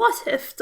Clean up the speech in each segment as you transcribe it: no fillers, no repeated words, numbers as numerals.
What If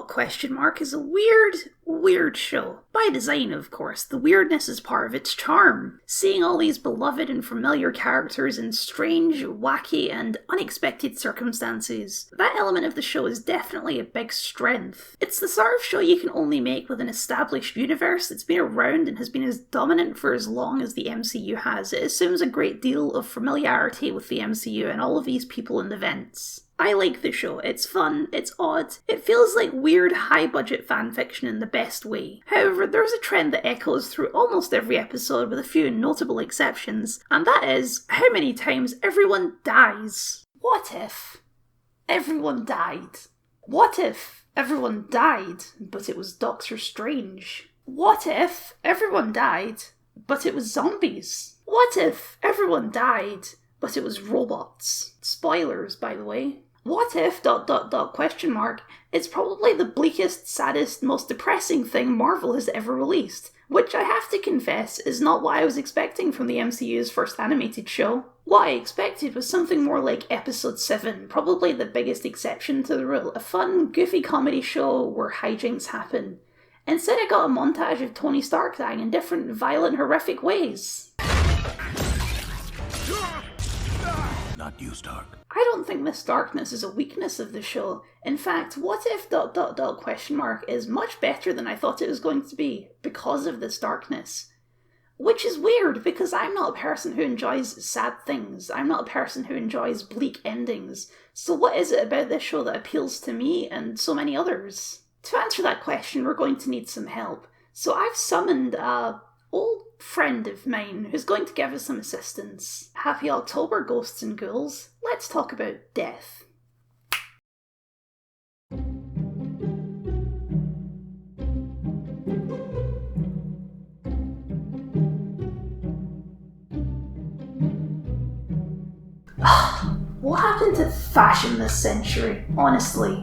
question mark is a weird show. By design, of course. The weirdness is part of its charm. Seeing all these beloved and familiar characters in strange, wacky, and unexpected circumstances, that element of the show is definitely a big strength. It's the sort of show you can only make with an established universe that's been around and has been as dominant for as long as the MCU has. It assumes a great deal of familiarity with the MCU and all of these people and events. I like the show. It's fun, it's odd, it feels like weird high-budget fanfiction in the best way. However, there's a trend that echoes through almost every episode with a few notable exceptions, and that is how many times everyone dies. What if everyone died? What if everyone died, but it was Doctor Strange? What if everyone died, but it was zombies? What if everyone died, but it was robots? Spoilers, by the way. What if ... question mark is probably the bleakest, saddest, most depressing thing Marvel has ever released, which I have to confess is not what I was expecting from the MCU's first animated show. What I expected was something more like Episode 7, probably the biggest exception to the rule, a fun, goofy comedy show where hijinks happen. Instead I got a montage of Tony Stark dying in different violent, horrific ways. Not you, Stark. I don't think this darkness is a weakness of the show. In fact, What If ... question mark is much better than I thought it was going to be because of this darkness. Which is weird, because I'm not a person who enjoys sad things. I'm not a person who enjoys bleak endings. So what is it about this show that appeals to me and so many others? To answer that question, we're going to need some help. So I've summoned a old friend of mine who's going to give us some assistance. Happy October, ghosts and ghouls. Let's talk about death. What happened to fashion this century, honestly?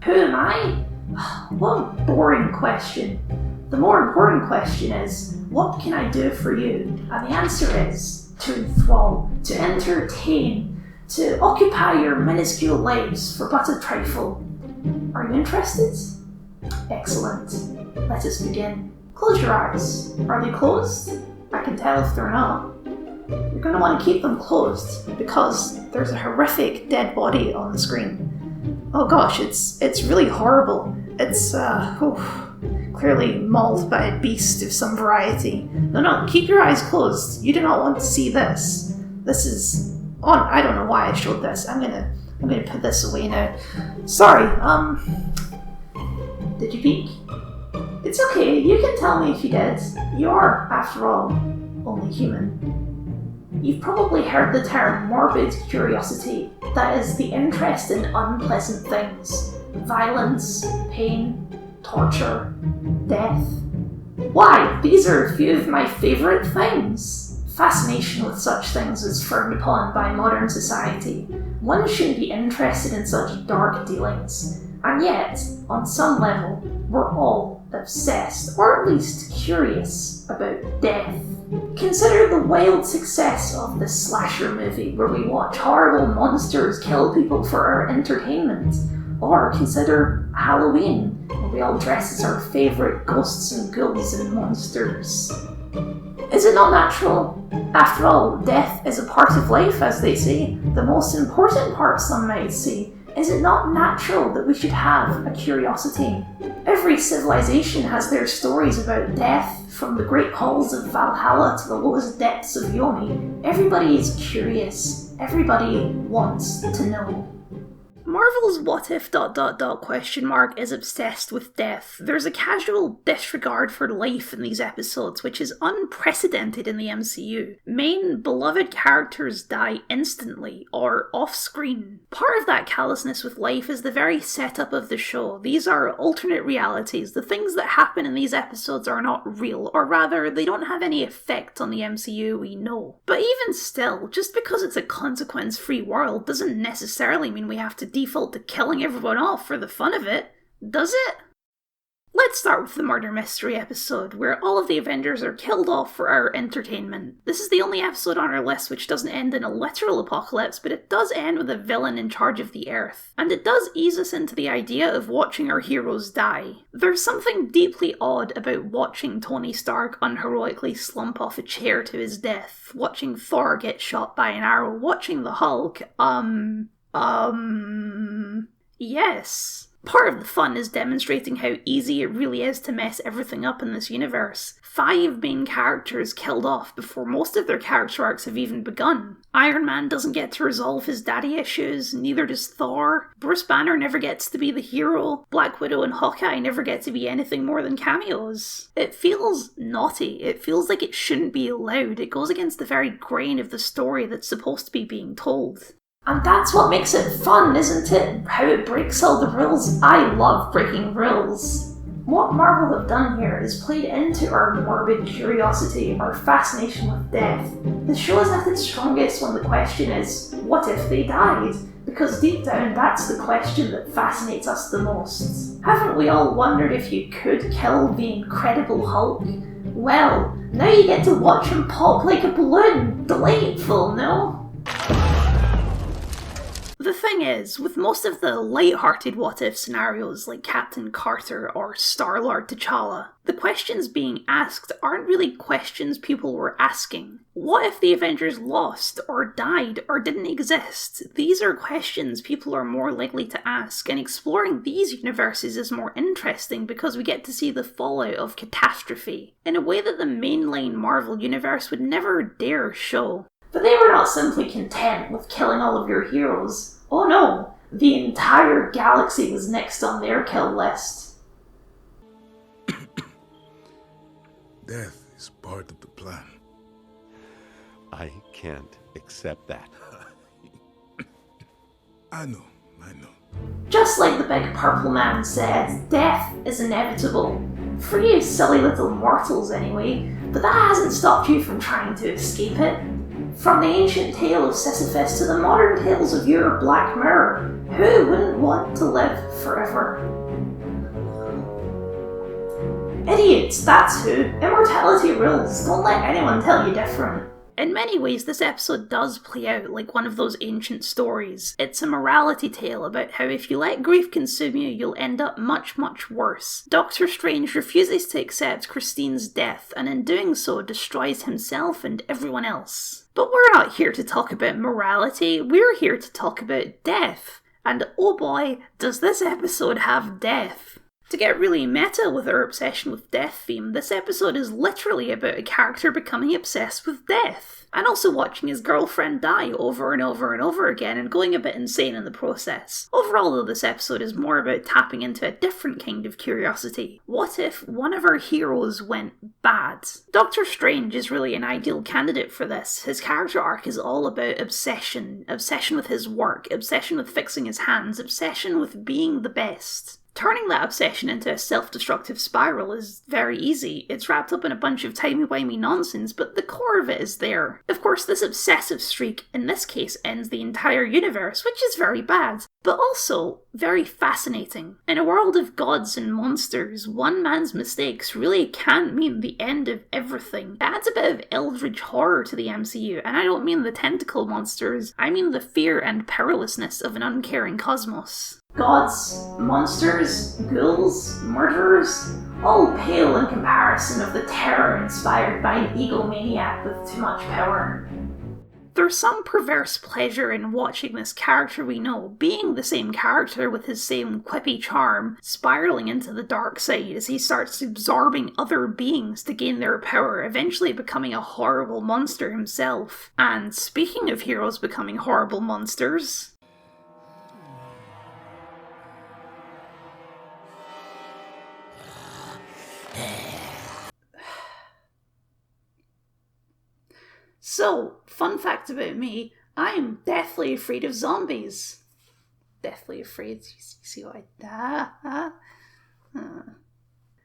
Who am I? What a boring question. The more important question is, what can I do for you? And the answer is, to enthrall, to entertain, to occupy your minuscule lives for but a trifle. Are you interested? Excellent. Let us begin. Close your eyes. Are they closed? I can tell if they're not. You're going to want to keep them closed, because there's a horrific dead body on the screen. Oh gosh, it's really horrible. It's, clearly mauled by a beast of some variety. No, keep your eyes closed. You do not want to see this. This is... I don't know why I showed this. I'm gonna put this away now. Sorry, did you peek? It's okay, you can tell me if you did. You are, after all, only human. You've probably heard the term morbid curiosity. That is the interest in unpleasant things. Violence, pain, torture, death. Why? These are a few of my favourite things. Fascination with such things is frowned upon by modern society. One shouldn't be interested in such dark dealings. And yet, on some level, we're all obsessed, or at least curious, about death. Consider the wild success of the slasher movie, where we watch horrible monsters kill people for our entertainment. Or consider Halloween, where we all dress as our favourite ghosts and ghouls and monsters. Is it not natural? After all, death is a part of life, as they say. The most important part, some might say. Is it not natural that we should have a curiosity? Every civilization has their stories about death, from the great halls of Valhalla to the lowest depths of Yoni. Everybody is curious. Everybody wants to know. Marvel's What If ... question mark is obsessed with death. There's a casual disregard for life in these episodes, which is unprecedented in the MCU. Main beloved characters die instantly, or off-screen. Part of that callousness with life is the very setup of the show. These are alternate realities. The things that happen in these episodes are not real, or rather, they don't have any effect on the MCU we know. But even still, just because it's a consequence-free world doesn't necessarily mean we have to default to killing everyone off for the fun of it, does it? Let's start with the murder mystery episode, where all of the Avengers are killed off for our entertainment. This is the only episode on our list which doesn't end in a literal apocalypse, but it does end with a villain in charge of the Earth. And it does ease us into the idea of watching our heroes die. There's something deeply odd about watching Tony Stark unheroically slump off a chair to his death, watching Thor get shot by an arrow, watching the Hulk, yes. Part of the fun is demonstrating how easy it really is to mess everything up in this universe. 5 main characters killed off before most of their character arcs have even begun. Iron Man doesn't get to resolve his daddy issues, neither does Thor. Bruce Banner never gets to be the hero. Black Widow and Hawkeye never get to be anything more than cameos. It feels naughty. It feels like it shouldn't be allowed. It goes against the very grain of the story that's supposed to be being told. And that's what makes it fun, isn't it? How it breaks all the rules. I love breaking rules. What Marvel have done here is played into our morbid curiosity, our fascination with death. The show is at its strongest when the question is, what if they died? Because deep down, that's the question that fascinates us the most. Haven't we all wondered if you could kill the Incredible Hulk? Well, now you get to watch him pop like a balloon. Delightful, no? The thing is, with most of the light-hearted what-if scenarios like Captain Carter or Star-Lord T'Challa, the questions being asked aren't really questions people were asking. What if the Avengers lost, or died, or didn't exist? These are questions people are more likely to ask, and exploring these universes is more interesting because we get to see the fallout of catastrophe, in a way that the mainline Marvel universe would never dare show. But they were not simply content with killing all of your heroes. Oh no, the entire galaxy was next on their kill list. Death is part of the plan. I can't accept that. I know. Just like the big purple man said, death is inevitable. For you silly little mortals anyway, but that hasn't stopped you from trying to escape it. From the ancient tale of Sisyphus to the modern tales of your Black Mirror, who wouldn't want to live forever? Idiots, that's who. Immortality rules. Don't let anyone tell you different. In many ways, this episode does play out like one of those ancient stories. It's a morality tale about how if you let grief consume you, you'll end up much, much worse. Doctor Strange refuses to accept Christine's death, and in doing so destroys himself and everyone else. But we're not here to talk about morality, we're here to talk about death. And oh boy, does this episode have death. To get really meta with our obsession with death theme, this episode is literally about a character becoming obsessed with death, and also watching his girlfriend die over and over and over again and going a bit insane in the process. Overall though, this episode is more about tapping into a different kind of curiosity. What if one of our heroes went bad? Doctor Strange is really an ideal candidate for this. His character arc is all about obsession with his work, obsession with fixing his hands, obsession with being the best. Turning that obsession into a self-destructive spiral is very easy. It's wrapped up in a bunch of timey-wimey nonsense, but the core of it is there. Of course, this obsessive streak, in this case, ends the entire universe, which is very bad, but also very fascinating. In a world of gods and monsters, one man's mistakes really can mean the end of everything. It adds a bit of eldritch horror to the MCU, and I don't mean the tentacle monsters, I mean the fear and perilousness of an uncaring cosmos. Gods, monsters, ghouls, murderers, all pale in comparison of the terror inspired by an egomaniac with too much power. There's some perverse pleasure in watching this character we know, being the same character with his same quippy charm, spiraling into the dark side as he starts absorbing other beings to gain their power, eventually becoming a horrible monster himself. And speaking of heroes becoming horrible monsters... So, fun fact about me, I am deathly afraid of zombies. Deathly afraid, you see what I...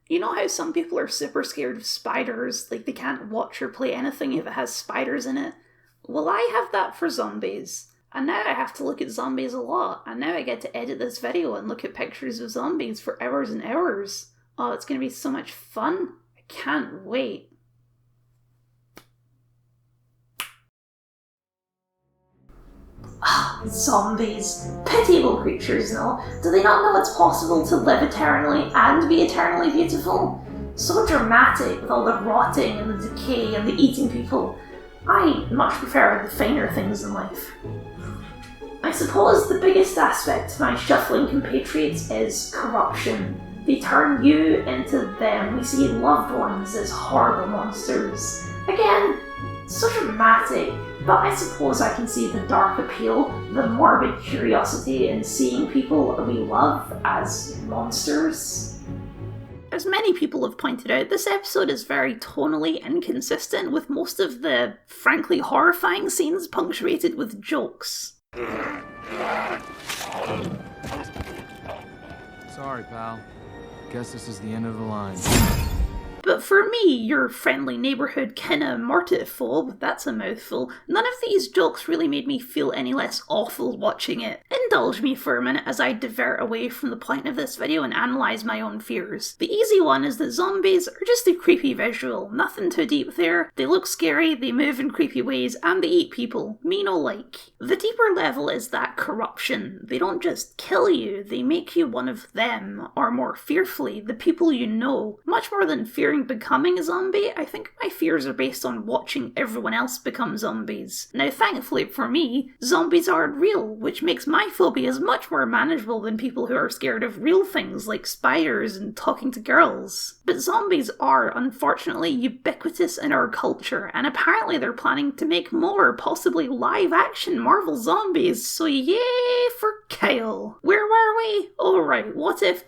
You know how some people are super scared of spiders, like they can't watch or play anything if it has spiders in it? Well, I have that for zombies. And now I have to look at zombies a lot, and now I get to edit this video and look at pictures of zombies for hours and hours. Oh, it's going to be so much fun. I can't wait. Zombies. Pitiable creatures, no? Do they not know it's possible to live eternally and be eternally beautiful? So dramatic with all the rotting and the decay and the eating people. I much prefer the finer things in life. I suppose the biggest aspect to my shuffling compatriots is corruption. They turn you into them. We see loved ones as horrible monsters. Again, so dramatic, but I suppose I can see the dark appeal, the morbid curiosity in seeing people we love as monsters. As many people have pointed out, this episode is very tonally inconsistent, with most of the frankly horrifying scenes punctuated with jokes. Sorry, pal. Guess this is the end of the line. But for me, your friendly neighbourhood kinda mortiphobe, that's a mouthful, none of these jokes really made me feel any less awful watching it. Indulge me for a minute as I divert away from the point of this video and analyse my own fears. The easy one is that zombies are just a creepy visual, nothing too deep there. They look scary, they move in creepy ways, and they eat people. Me no like. The deeper level is that corruption. They don't just kill you, they make you one of them, or more fearfully, the people you know. Much more than fearing becoming a zombie, I think my fears are based on watching everyone else become zombies. Now thankfully for me, zombies aren't real, which makes my phobias much more manageable than people who are scared of real things like spiders and talking to girls. But zombies are, unfortunately, ubiquitous in our culture, and apparently they're planning to make more, possibly live-action Marvel zombies, so yay for Kyle! Where were we? Oh right, what if ...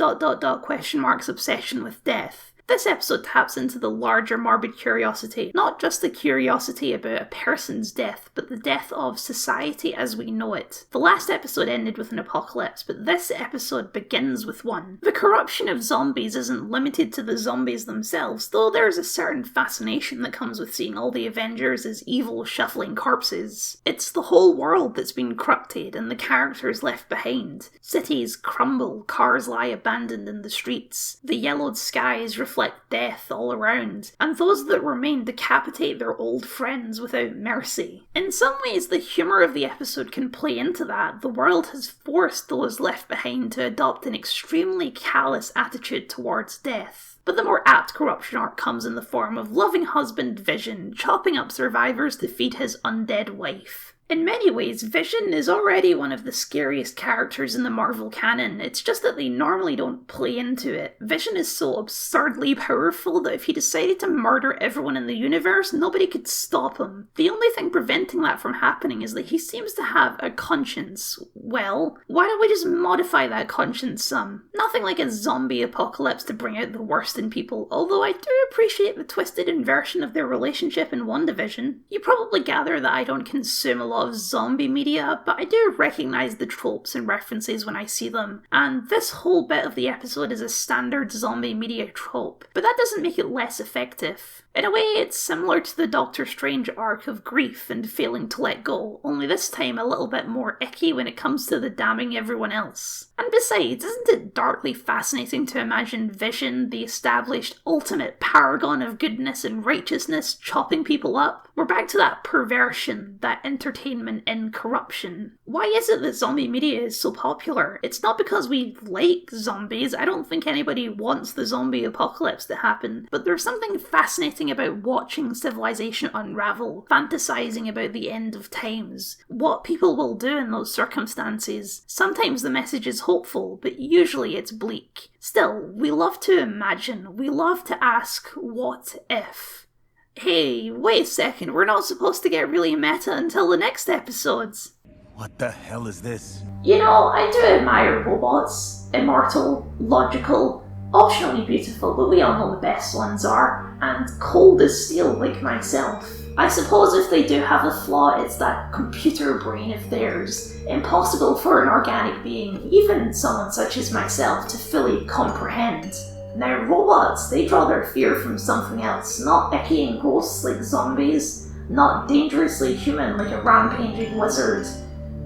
obsession with death? This episode taps into the larger morbid curiosity, not just the curiosity about a person's death, but the death of society as we know it. The last episode ended with an apocalypse, but this episode begins with one. The corruption of zombies isn't limited to the zombies themselves, though there's a certain fascination that comes with seeing all the Avengers as evil, shuffling corpses. It's the whole world that's been corrupted and the characters left behind. Cities crumble, cars lie abandoned in the streets. The yellowed skies reflect death all around, and those that remain decapitate their old friends without mercy. In some ways, the humour of the episode can play into that. The world has forced those left behind to adopt an extremely callous attitude towards death. But the more apt corruption arc comes in the form of loving husband Vision chopping up survivors to feed his undead wife. In many ways, Vision is already one of the scariest characters in the Marvel canon, it's just that they normally don't play into it. Vision is so absurdly powerful that if he decided to murder everyone in the universe, nobody could stop him. The only thing preventing that from happening is that he seems to have a conscience. Well, why don't we just modify that conscience some? Nothing like a zombie apocalypse to bring out the worst in people, although I do appreciate the twisted inversion of their relationship in WandaVision. You probably gather that I don't consume a lot of zombie media, but I do recognise the tropes and references when I see them, and this whole bit of the episode is a standard zombie media trope, but that doesn't make it less effective. In a way, it's similar to the Doctor Strange arc of grief and failing to let go, only this time a little bit more icky when it comes to the damning everyone else. And besides, isn't it darkly fascinating to imagine Vision, the established ultimate paragon of goodness and righteousness, chopping people up? We're back to that perversion, that entertainment in corruption. Why is it that zombie media is so popular? It's not because we like zombies, I don't think anybody wants the zombie apocalypse to happen, but there's something fascinating about watching civilization unravel, fantasizing about the end of times, what people will do in those circumstances. Sometimes the message is hopeful, but usually it's bleak. Still, we love to imagine, we love to ask, what if? Hey, wait a second, we're not supposed to get really meta until the next episodes. What the hell is this? You know, I do admire robots. Immortal, logical, optionally beautiful, but we all know the best ones are, and cold as steel like myself. I suppose if they do have a flaw, it's that computer brain of theirs, impossible for an organic being, even someone such as myself, to fully comprehend. Now robots, they draw their fear from something else, not icky and gross like zombies, not dangerously human like a rampaging wizard.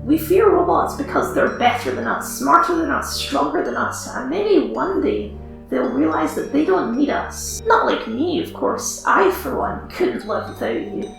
We fear robots because they're better than us, smarter than us, stronger than us, and maybe one day they'll realise that they don't need us. Not like me, of course. I, for one, couldn't live without you.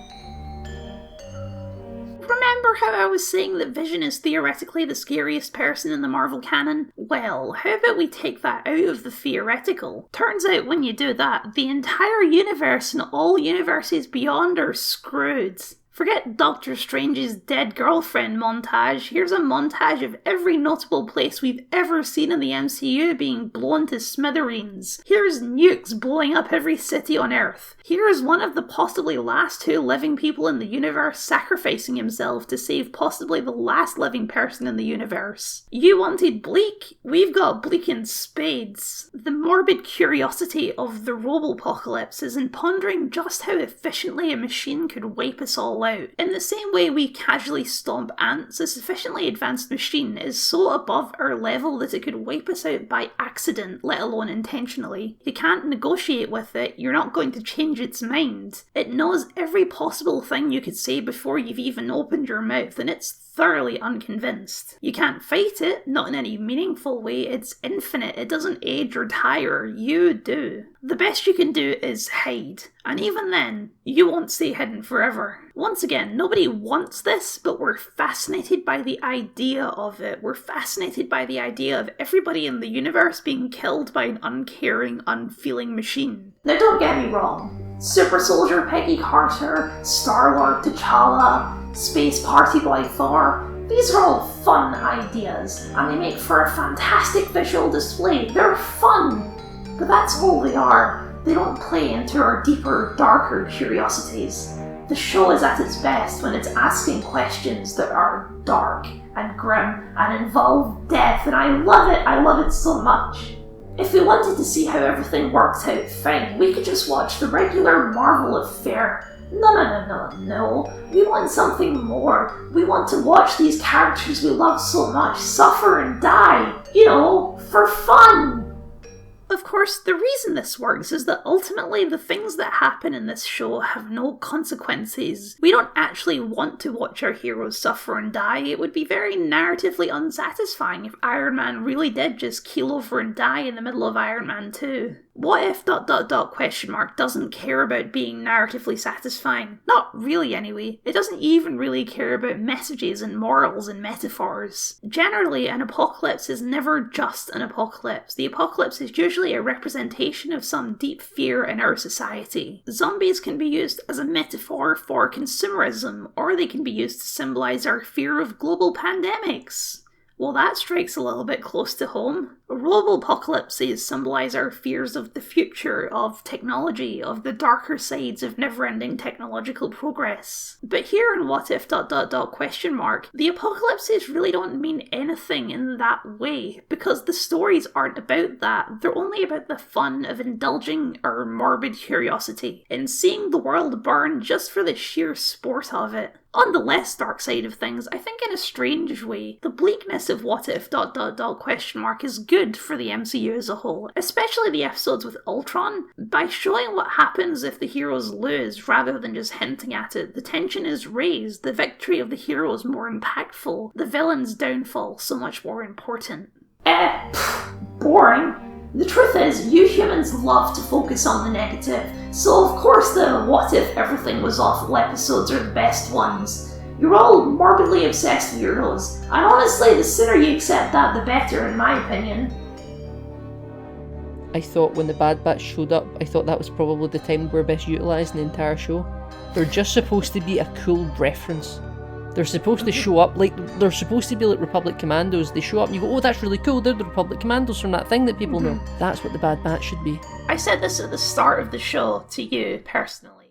Remember how I was saying that Vision is theoretically the scariest person in the Marvel canon? Well, how about we take that out of the theoretical? Turns out when you do that, the entire universe and all universes beyond are screwed. Forget Doctor Strange's dead girlfriend montage. Here's a montage of every notable place we've ever seen in the MCU being blown to smithereens. Here's nukes blowing up every city on Earth. Here's one of the possibly last 2 living people in the universe sacrificing himself to save possibly the last living person in the universe. You wanted bleak? We've got bleak in spades. The morbid curiosity of the Robopocalypse is in pondering just how efficiently a machine could wipe us all out. In the same way we casually stomp ants, a sufficiently advanced machine is so above our level that it could wipe us out by accident, let alone intentionally. You can't negotiate with it, you're not going to change its mind. It knows every possible thing you could say before you've even opened your mouth, and it's thoroughly unconvinced. You can't fight it, not in any meaningful way, it's infinite, it doesn't age or tire, you do. The best you can do is hide, and even then, you won't stay hidden forever. Once again, nobody wants this, but we're fascinated by the idea of it. We're fascinated by the idea of everybody in the universe being killed by an uncaring, unfeeling machine. Now don't get me wrong, Super Soldier Peggy Carter, Star-Lord T'Challa, Space Party Boy Thor, these are all fun ideas, and they make for a fantastic visual display. They're fun, but that's all they are. They don't play into our deeper, darker curiosities. The show is at its best when it's asking questions that are dark and grim and involve death, and I love it so much. If we wanted to see how everything worked out fine, we could just watch the regular Marvel affair. No. We want something more. We want to watch these characters we love so much suffer and die, for fun. Of course, the reason this works is that ultimately the things that happen in this show have no consequences. We don't actually want to watch our heroes suffer and die. It would be very narratively unsatisfying if Iron Man really did just keel over and die in the middle of Iron Man 2. What if ... doesn't care about being narratively satisfying? Not really anyway. It doesn't even really care about messages and morals and metaphors. Generally, an apocalypse is never just an apocalypse. The apocalypse is usually a representation of some deep fear in our society. Zombies can be used as a metaphor for consumerism, or they can be used to symbolise our fear of global pandemics. Well, that strikes a little bit close to home. Robopocalypses symbolise our fears of the future, of technology, of the darker sides of never-ending technological progress. But here in What If ... the apocalypses really don't mean anything in that way, because the stories aren't about that. They're only about the fun of indulging our morbid curiosity, in seeing the world burn just for the sheer sport of it. On the less dark side of things, I think in a strange way, the bleakness of What If ... is good for the MCU as a whole, especially the episodes with Ultron. By showing what happens if the heroes lose, rather than just hinting at it, the tension is raised, the victory of the heroes more impactful, the villain's downfall so much more important. Boring. The truth is, you humans love to focus on the negative, so of course the What If Everything Was Awful episodes are the best ones. You're all morbidly obsessed with weirdos, and honestly, the sooner you accept that, the better, in my opinion. I thought when the Bad Batch showed up, I thought that was probably the time we were best utilised in the entire show. They're just supposed to be a cool reference. They're supposed to show up they're supposed to be like Republic Commandos. They show up and you go, oh, that's really cool, they're the Republic Commandos from that thing that people know. That's what the Bad Batch should be. I said this at the start of the show to you, personally.